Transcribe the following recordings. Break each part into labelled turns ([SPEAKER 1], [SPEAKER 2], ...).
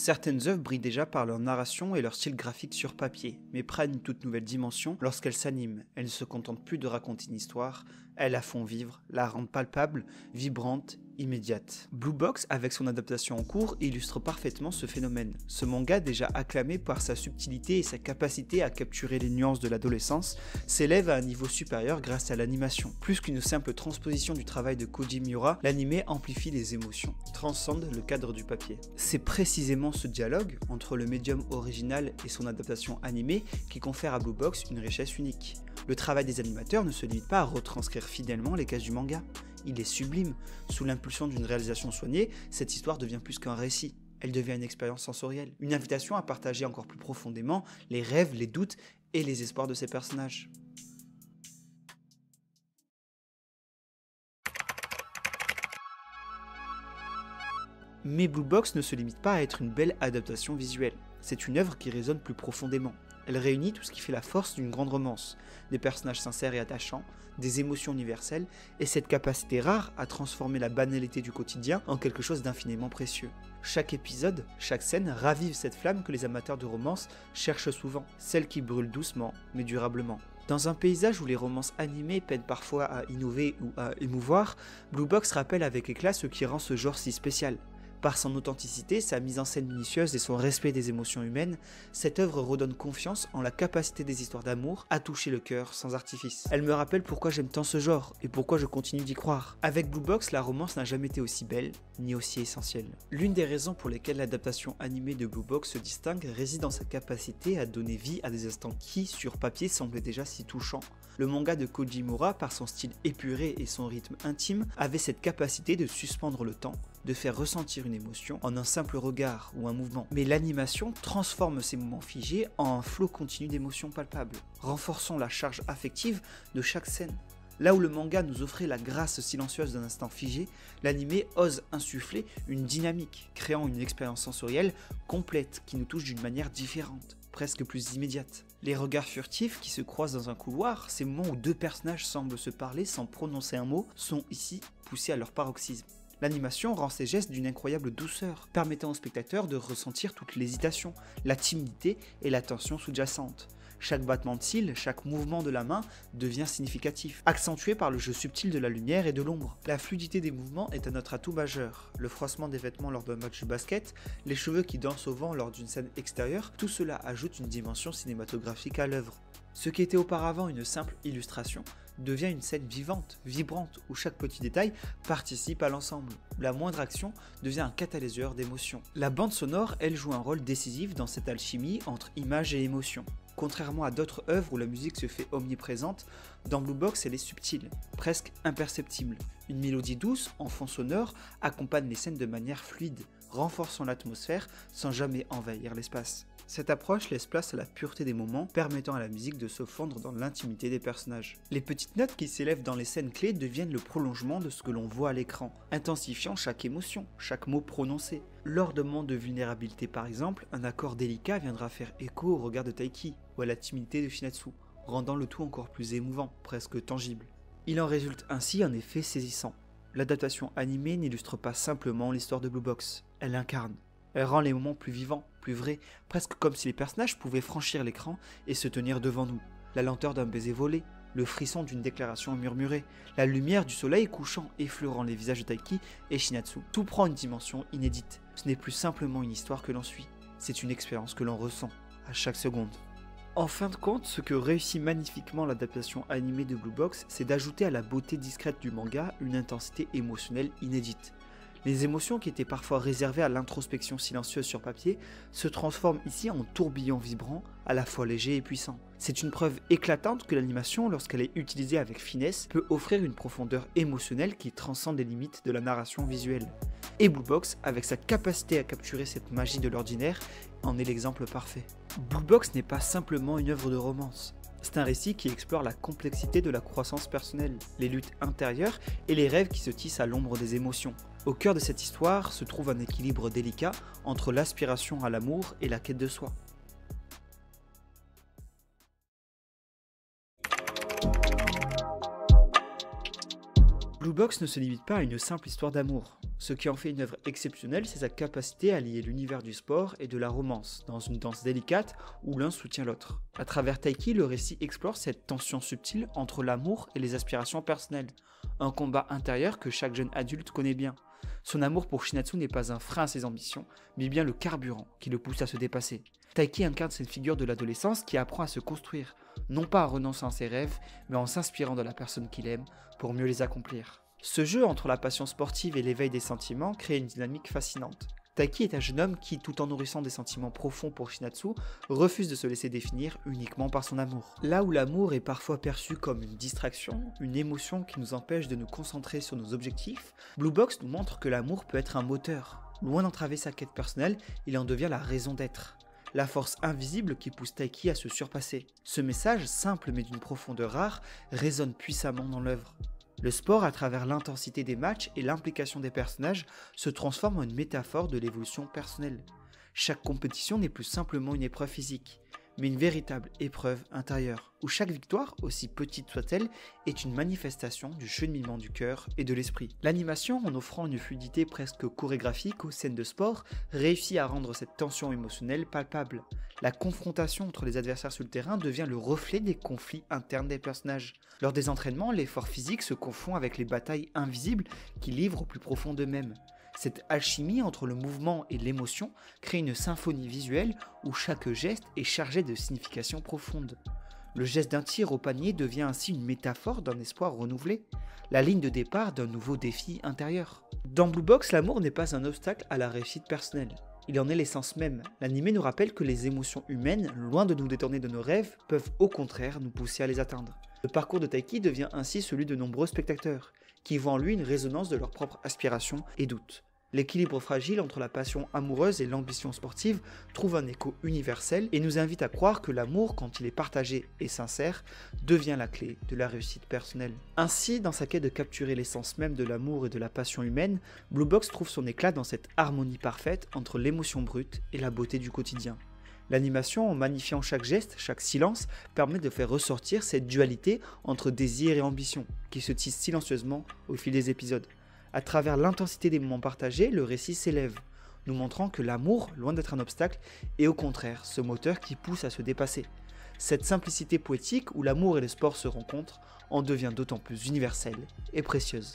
[SPEAKER 1] Certaines œuvres brillent déjà par leur narration et leur style graphique sur papier, mais prennent une toute nouvelle dimension lorsqu'elles s'animent. Elles ne se contentent plus de raconter une histoire, elles la font vivre, la rendent palpable, vibrante, immédiate. Blue Box, avec son adaptation en cours, illustre parfaitement ce phénomène. Ce manga, déjà acclamé par sa subtilité et sa capacité à capturer les nuances de l'adolescence, s'élève à un niveau supérieur grâce à l'animation. Plus qu'une simple transposition du travail de Koji Miura, l'anime amplifie les émotions, transcende le cadre du papier. C'est précisément ce dialogue entre le médium original et son adaptation animée qui confère à Blue Box une richesse unique. Le travail des animateurs ne se limite pas à retranscrire fidèlement les cases du manga. Il est sublime. Sous l'impulsion d'une réalisation soignée, cette histoire devient plus qu'un récit. Elle devient une expérience sensorielle, une invitation à partager encore plus profondément les rêves, les doutes et les espoirs de ces personnages. Mais Blue Box ne se limite pas à être une belle adaptation visuelle. C'est une œuvre qui résonne plus profondément. Elle réunit tout ce qui fait la force d'une grande romance, des personnages sincères et attachants, des émotions universelles, et cette capacité rare à transformer la banalité du quotidien en quelque chose d'infiniment précieux. Chaque épisode, chaque scène ravive cette flamme que les amateurs de romance cherchent souvent, celle qui brûle doucement mais durablement. Dans un paysage où les romances animées peinent parfois à innover ou à émouvoir, Blue Box rappelle avec éclat ce qui rend ce genre si spécial. Par son authenticité, sa mise en scène minutieuse et son respect des émotions humaines, cette œuvre redonne confiance en la capacité des histoires d'amour à toucher le cœur sans artifice. Elle me rappelle pourquoi j'aime tant ce genre et pourquoi je continue d'y croire. Avec Blue Box, la romance n'a jamais été aussi belle, ni aussi essentielle. L'une des raisons pour lesquelles l'adaptation animée de Blue Box se distingue réside dans sa capacité à donner vie à des instants qui, sur papier, semblaient déjà si touchants. Le manga de Koji Miura, par son style épuré et son rythme intime, avait cette capacité de suspendre le temps, de faire ressentir une émotion en un simple regard ou un mouvement. Mais l'animation transforme ces moments figés en un flot continu d'émotions palpables, renforçant la charge affective de chaque scène. Là où le manga nous offrait la grâce silencieuse d'un instant figé, l'anime ose insuffler une dynamique, créant une expérience sensorielle complète qui nous touche d'une manière différente, presque plus immédiate. Les regards furtifs qui se croisent dans un couloir, ces moments où deux personnages semblent se parler sans prononcer un mot, sont ici poussés à leur paroxysme. L'animation rend ces gestes d'une incroyable douceur, permettant au spectateur de ressentir toute l'hésitation, la timidité et la tension sous-jacente. Chaque battement de cils, chaque mouvement de la main devient significatif, accentué par le jeu subtil de la lumière et de l'ombre. La fluidité des mouvements est un autre atout majeur. Le froissement des vêtements lors d'un match de basket, les cheveux qui dansent au vent lors d'une scène extérieure, tout cela ajoute une dimension cinématographique à l'œuvre. Ce qui était auparavant une simple illustration devient une scène vivante, vibrante, où chaque petit détail participe à l'ensemble. La moindre action devient un catalyseur d'émotions. La bande sonore, elle, joue un rôle décisif dans cette alchimie entre image et émotion. Contrairement à d'autres œuvres où la musique se fait omniprésente, dans Blue Box elle est subtile, presque imperceptible. Une mélodie douce, en fond sonore, accompagne les scènes de manière fluide, renforçant l'atmosphère sans jamais envahir l'espace. Cette approche laisse place à la pureté des moments, permettant à la musique de se fondre dans l'intimité des personnages. Les petites notes qui s'élèvent dans les scènes clés deviennent le prolongement de ce que l'on voit à l'écran, intensifiant chaque émotion, chaque mot prononcé. Lors de moments de vulnérabilité par exemple, un accord délicat viendra faire écho au regard de Taiki, ou à la timidité de Shinatsu, rendant le tout encore plus émouvant, presque tangible. Il en résulte ainsi un effet saisissant. L'adaptation animée n'illustre pas simplement l'histoire de Blue Box, elle l'incarne. Elle rend les moments plus vivants, plus vrais, presque comme si les personnages pouvaient franchir l'écran et se tenir devant nous. La lenteur d'un baiser volé, le frisson d'une déclaration murmurée, la lumière du soleil couchant effleurant les visages de Taiki et Shinatsu. Tout prend une dimension inédite. Ce n'est plus simplement une histoire que l'on suit, c'est une expérience que l'on ressent, à chaque seconde. En fin de compte, ce que réussit magnifiquement l'adaptation animée de Blue Box, c'est d'ajouter à la beauté discrète du manga une intensité émotionnelle inédite. Les émotions qui étaient parfois réservées à l'introspection silencieuse sur papier se transforment ici en tourbillons vibrants, à la fois légers et puissants. C'est une preuve éclatante que l'animation, lorsqu'elle est utilisée avec finesse, peut offrir une profondeur émotionnelle qui transcende les limites de la narration visuelle. Et Blue Box, avec sa capacité à capturer cette magie de l'ordinaire, en est l'exemple parfait. Blue Box n'est pas simplement une œuvre de romance. C'est un récit qui explore la complexité de la croissance personnelle, les luttes intérieures et les rêves qui se tissent à l'ombre des émotions. Au cœur de cette histoire se trouve un équilibre délicat entre l'aspiration à l'amour et la quête de soi. Blue Box ne se limite pas à une simple histoire d'amour. Ce qui en fait une œuvre exceptionnelle, c'est sa capacité à lier l'univers du sport et de la romance, dans une danse délicate où l'un soutient l'autre. À travers Taiki, le récit explore cette tension subtile entre l'amour et les aspirations personnelles, un combat intérieur que chaque jeune adulte connaît bien. Son amour pour Shinatsu n'est pas un frein à ses ambitions, mais bien le carburant qui le pousse à se dépasser. Taiki incarne cette figure de l'adolescence qui apprend à se construire, non pas en renonçant à ses rêves, mais en s'inspirant de la personne qu'il aime pour mieux les accomplir. Ce jeu entre la passion sportive et l'éveil des sentiments crée une dynamique fascinante. Taiki est un jeune homme qui, tout en nourrissant des sentiments profonds pour Shinatsu, refuse de se laisser définir uniquement par son amour. Là où l'amour est parfois perçu comme une distraction, une émotion qui nous empêche de nous concentrer sur nos objectifs, Blue Box nous montre que l'amour peut être un moteur. Loin d'entraver sa quête personnelle, il en devient la raison d'être. La force invisible qui pousse Taiki à se surpasser. Ce message, simple mais d'une profondeur rare, résonne puissamment dans l'œuvre. Le sport, à travers l'intensité des matchs et l'implication des personnages, se transforme en une métaphore de l'évolution personnelle. Chaque compétition n'est plus simplement une épreuve physique, mais une véritable épreuve intérieure, où chaque victoire, aussi petite soit-elle, est une manifestation du cheminement du cœur et de l'esprit. L'animation, en offrant une fluidité presque chorégraphique aux scènes de sport, réussit à rendre cette tension émotionnelle palpable. La confrontation entre les adversaires sur le terrain devient le reflet des conflits internes des personnages. Lors des entraînements, l'effort physique se confond avec les batailles invisibles qui livrent au plus profond d'eux-mêmes. Cette alchimie entre le mouvement et l'émotion crée une symphonie visuelle où chaque geste est chargé de signification profonde. Le geste d'un tir au panier devient ainsi une métaphore d'un espoir renouvelé, la ligne de départ d'un nouveau défi intérieur. Dans Blue Box, l'amour n'est pas un obstacle à la réussite personnelle. Il en est l'essence même. L'anime nous rappelle que les émotions humaines, loin de nous détourner de nos rêves, peuvent au contraire nous pousser à les atteindre. Le parcours de Taiki devient ainsi celui de nombreux spectateurs, qui voient en lui une résonance de leurs propres aspirations et doutes. L'équilibre fragile entre la passion amoureuse et l'ambition sportive trouve un écho universel et nous invite à croire que l'amour, quand il est partagé et sincère, devient la clé de la réussite personnelle. Ainsi, dans sa quête de capturer l'essence même de l'amour et de la passion humaine, Blue Box trouve son éclat dans cette harmonie parfaite entre l'émotion brute et la beauté du quotidien. L'animation, en magnifiant chaque geste, chaque silence, permet de faire ressortir cette dualité entre désir et ambition, qui se tisse silencieusement au fil des épisodes. À travers l'intensité des moments partagés, le récit s'élève, nous montrant que l'amour, loin d'être un obstacle, est au contraire ce moteur qui pousse à se dépasser. Cette simplicité poétique où l'amour et le sport se rencontrent en devient d'autant plus universelle et précieuse.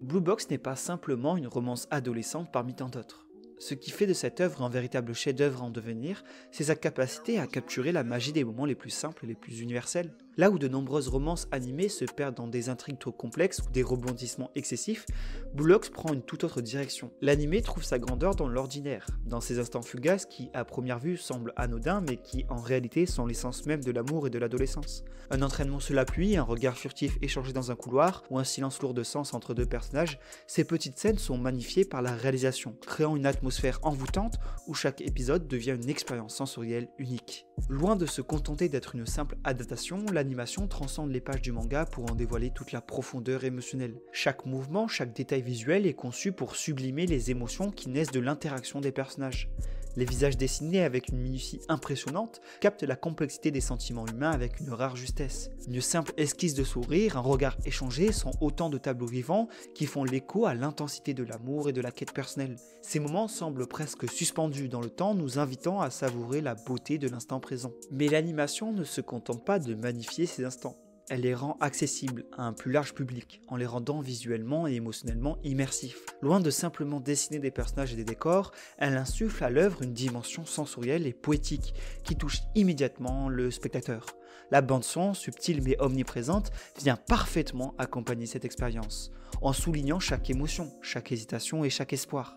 [SPEAKER 1] Blue Box n'est pas simplement une romance adolescente parmi tant d'autres. Ce qui fait de cette œuvre un véritable chef-d'œuvre en devenir, c'est sa capacité à capturer la magie des moments les plus simples et les plus universels. Là où de nombreuses romances animées se perdent dans des intrigues trop complexes ou des rebondissements excessifs, Blue Box prend une toute autre direction. L'animé trouve sa grandeur dans l'ordinaire, dans ces instants fugaces qui, à première vue, semblent anodins, mais qui, en réalité, sont l'essence même de l'amour et de l'adolescence. Un entraînement sous la pluie, un regard furtif échangé dans un couloir, ou un silence lourd de sens entre deux personnages, ces petites scènes sont magnifiées par la réalisation, créant une atmosphère envoûtante où chaque épisode devient une expérience sensorielle unique. Loin de se contenter d'être une simple adaptation, l'animation transcende les pages du manga pour en dévoiler toute la profondeur émotionnelle. Chaque mouvement, chaque détail visuel est conçu pour sublimer les émotions qui naissent de l'interaction des personnages. Les visages dessinés avec une minutie impressionnante captent la complexité des sentiments humains avec une rare justesse. Une simple esquisse de sourire, un regard échangé sont autant de tableaux vivants qui font l'écho à l'intensité de l'amour et de la quête personnelle. Ces moments semblent presque suspendus dans le temps, nous invitant à savourer la beauté de l'instant présent. Mais l'animation ne se contente pas de magnifier ces instants. Elle les rend accessibles à un plus large public, en les rendant visuellement et émotionnellement immersifs. Loin de simplement dessiner des personnages et des décors, elle insuffle à l'œuvre une dimension sensorielle et poétique qui touche immédiatement le spectateur. La bande-son, subtile mais omniprésente, vient parfaitement accompagner cette expérience, en soulignant chaque émotion, chaque hésitation et chaque espoir.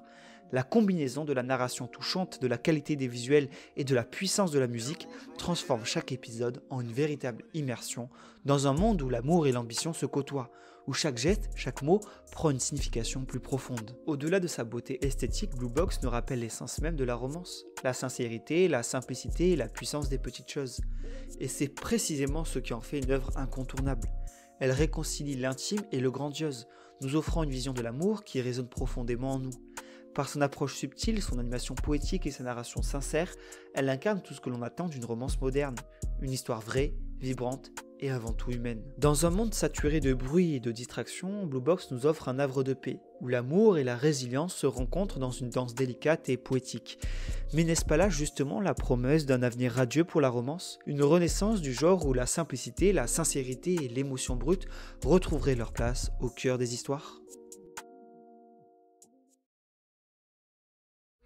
[SPEAKER 1] La combinaison de la narration touchante, de la qualité des visuels et de la puissance de la musique transforme chaque épisode en une véritable immersion dans un monde où l'amour et l'ambition se côtoient, où chaque geste, chaque mot prend une signification plus profonde. Au-delà de sa beauté esthétique, Blue Box nous rappelle l'essence même de la romance, la sincérité, la simplicité et la puissance des petites choses. Et c'est précisément ce qui en fait une œuvre incontournable. Elle réconcilie l'intime et le grandiose, nous offrant une vision de l'amour qui résonne profondément en nous. Par son approche subtile, son animation poétique et sa narration sincère, elle incarne tout ce que l'on attend d'une romance moderne. Une histoire vraie, vibrante et avant tout humaine. Dans un monde saturé de bruit et de distractions, Blue Box nous offre un havre de paix, où l'amour et la résilience se rencontrent dans une danse délicate et poétique. Mais n'est-ce pas là justement la promesse d'un avenir radieux pour la romance? Une renaissance du genre où la simplicité, la sincérité et l'émotion brute retrouveraient leur place au cœur des histoires?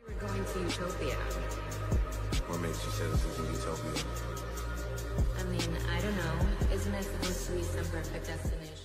[SPEAKER 2] We're going to Utopia.
[SPEAKER 3] What makes you say this is a utopia?
[SPEAKER 2] I mean, I don't know. Isn't it supposed to be some perfect destination?